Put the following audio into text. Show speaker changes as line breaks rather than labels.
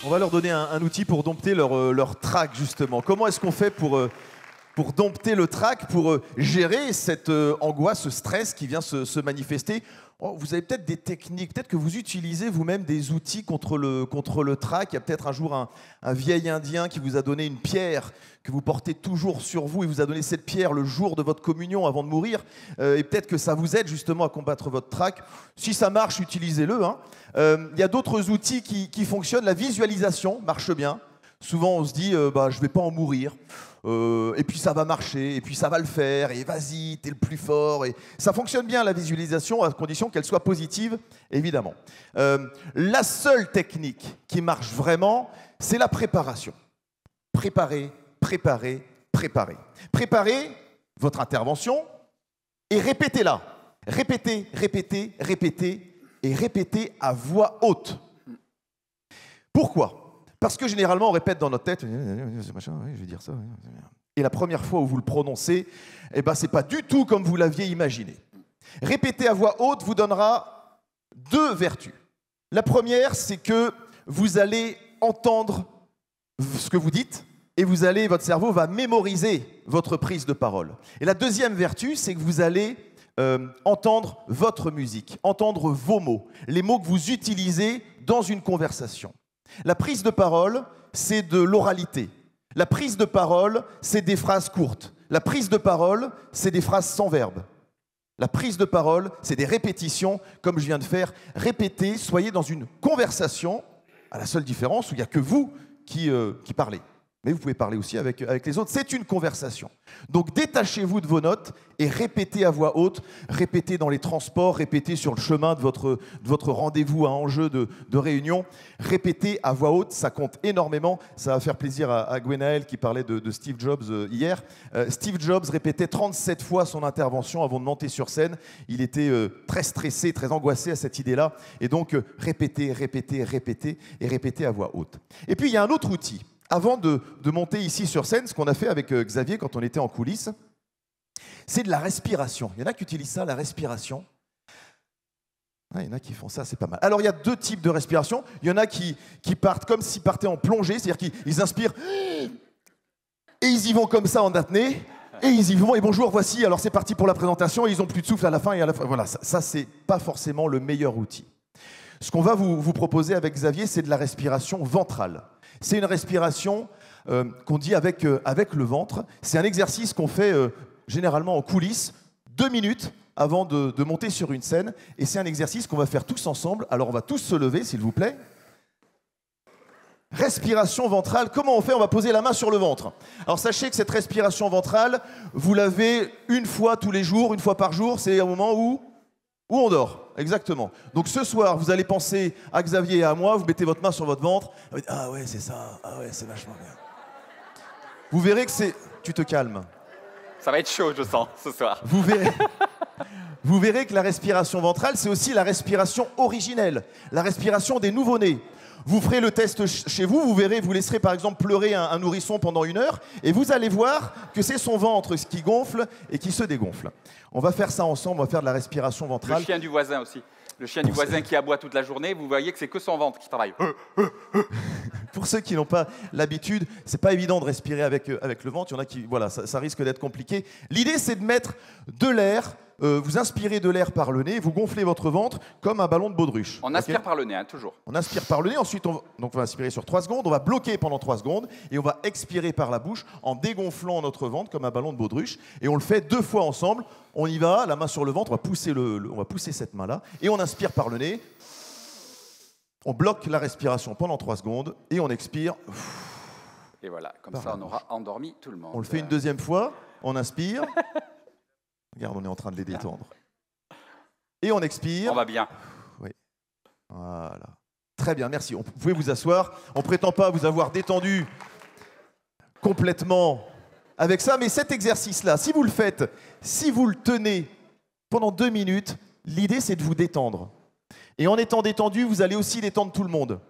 On va leur donner un outil pour dompter leur trac, justement. Comment est-ce qu'on fait pour dompter le trac, pour gérer cette angoisse, ce stress qui vient se manifester? Vous avez peut-être des techniques, peut-être que vous utilisez vous-même des outils contre le trac. Il y a peut-être un jour un vieil Indien qui vous a donné une pierre que vous portez toujours sur vous. Il vous a donné cette pierre le jour de votre communion avant de mourir. Et peut-être que ça vous aide justement à combattre votre trac. Si ça marche, utilisez-le. Il y a d'autres outils qui fonctionnent. La visualisation marche bien. Souvent, on se dit je ne vais pas en mourir. Et puis ça va marcher, et puis ça va le faire, et vas-y, t'es le plus fort. Et ça fonctionne bien, la visualisation, à condition qu'elle soit positive, évidemment. La seule technique qui marche vraiment, c'est la préparation. Préparez, préparez, préparez. Préparez votre intervention et répétez-la. Répétez, répétez, répétez, et répétez à voix haute. Pourquoi ? Parce que généralement, on répète dans notre tête, je vais dire ça. Et la première fois où vous le prononcez, ce n'est pas du tout comme vous l'aviez imaginé. Répéter à voix haute vous donnera deux vertus. La première, c'est que vous allez entendre ce que vous dites et votre cerveau va mémoriser votre prise de parole. Et la deuxième vertu, c'est que vous allez entendre votre musique, entendre vos mots, les mots que vous utilisez dans une conversation. La prise de parole, c'est de l'oralité. La prise de parole, c'est des phrases courtes. La prise de parole, c'est des phrases sans verbe. La prise de parole, c'est des répétitions, comme je viens de faire. Répétez, soyez dans une conversation, à la seule différence où il n'y a que vous qui parlez. Mais vous pouvez parler aussi avec les autres. C'est une conversation. Donc détachez-vous de vos notes et répétez à voix haute. Répétez dans les transports, répétez sur le chemin de votre rendez-vous à enjeu de réunion. Répétez à voix haute, ça compte énormément. Ça va faire plaisir à Gwenaël qui parlait de Steve Jobs hier. Steve Jobs répétait 37 fois son intervention avant de monter sur scène. Il était très stressé, très angoissé à cette idée-là. Et donc répétez, répétez, répétez et répétez à voix haute. Et puis il y a un autre outil. Avant de monter ici sur scène, ce qu'on a fait avec Xavier quand on était en coulisses, c'est de la respiration. Il y en a qui utilisent ça, la respiration. Il y en a qui font ça, c'est pas mal. Alors, il y a deux types de respiration. Il y en a qui partent comme s'ils partaient en plongée, c'est-à-dire qu'ils inspirent et ils y vont comme ça en apnée, et ils y vont, et bonjour, voici, alors c'est parti pour la présentation, et ils n'ont plus de souffle à la fin, et à la fin. Voilà, ça c'est pas forcément le meilleur outil. Ce qu'on va vous proposer avec Xavier, c'est de la respiration ventrale. C'est une respiration qu'on dit avec le ventre. C'est un exercice qu'on fait généralement en coulisses, 2 minutes avant de monter sur une scène. Et c'est un exercice qu'on va faire tous ensemble. Alors on va tous se lever, s'il vous plaît. Respiration ventrale. Comment on fait? On va poser la main sur le ventre. Alors sachez que cette respiration ventrale, vous l'avez une fois tous les jours, une fois par jour. C'est un moment où on dort. Exactement. Donc ce soir, vous allez penser à Xavier et à moi, vous mettez votre main sur votre ventre, vous dites, ah ouais, c'est ça, ah ouais, c'est vachement bien. Vous verrez que c'est... Tu te calmes.
Ça va être chaud, je sens, ce soir.
Vous verrez que la respiration ventrale, c'est aussi la respiration originelle, la respiration des nouveau-nés. Vous ferez le test chez vous, vous verrez, vous laisserez par exemple pleurer un nourrisson pendant 1 heure et vous allez voir que c'est son ventre qui gonfle et qui se dégonfle. On va faire ça ensemble, on va faire de la respiration ventrale.
Le chien du voisin aussi. Le chien du voisin qui aboie toute la journée, vous voyez que c'est que son ventre qui travaille.
Pour ceux qui n'ont pas l'habitude, c'est pas évident de respirer avec le ventre. Il y en a qui, voilà, ça risque d'être compliqué. L'idée, c'est de mettre de l'air. Vous inspirez de l'air par le nez, vous gonflez votre ventre comme un ballon de baudruche.
On aspire par le nez, toujours.
On inspire par le nez, ensuite on va inspirer sur 3 secondes, on va bloquer pendant 3 secondes et on va expirer par la bouche en dégonflant notre ventre comme un ballon de baudruche. Et on le fait 2 fois ensemble. On y va, la main sur le ventre, on va pousser cette main-là et on inspire par le nez. On bloque la respiration pendant 3 secondes et on expire.
Et voilà, comme ça on aura endormi tout le monde.
On le fait une 2e fois, on inspire. Regarde, on est en train de les détendre. Et on expire.
On va bien.
Oui. Voilà. Très bien, merci. Vous pouvez vous asseoir. On ne prétend pas vous avoir détendu complètement avec ça, mais cet exercice-là, si vous le faites, si vous le tenez pendant 2 minutes, l'idée c'est de vous détendre. Et en étant détendu, vous allez aussi détendre tout le monde.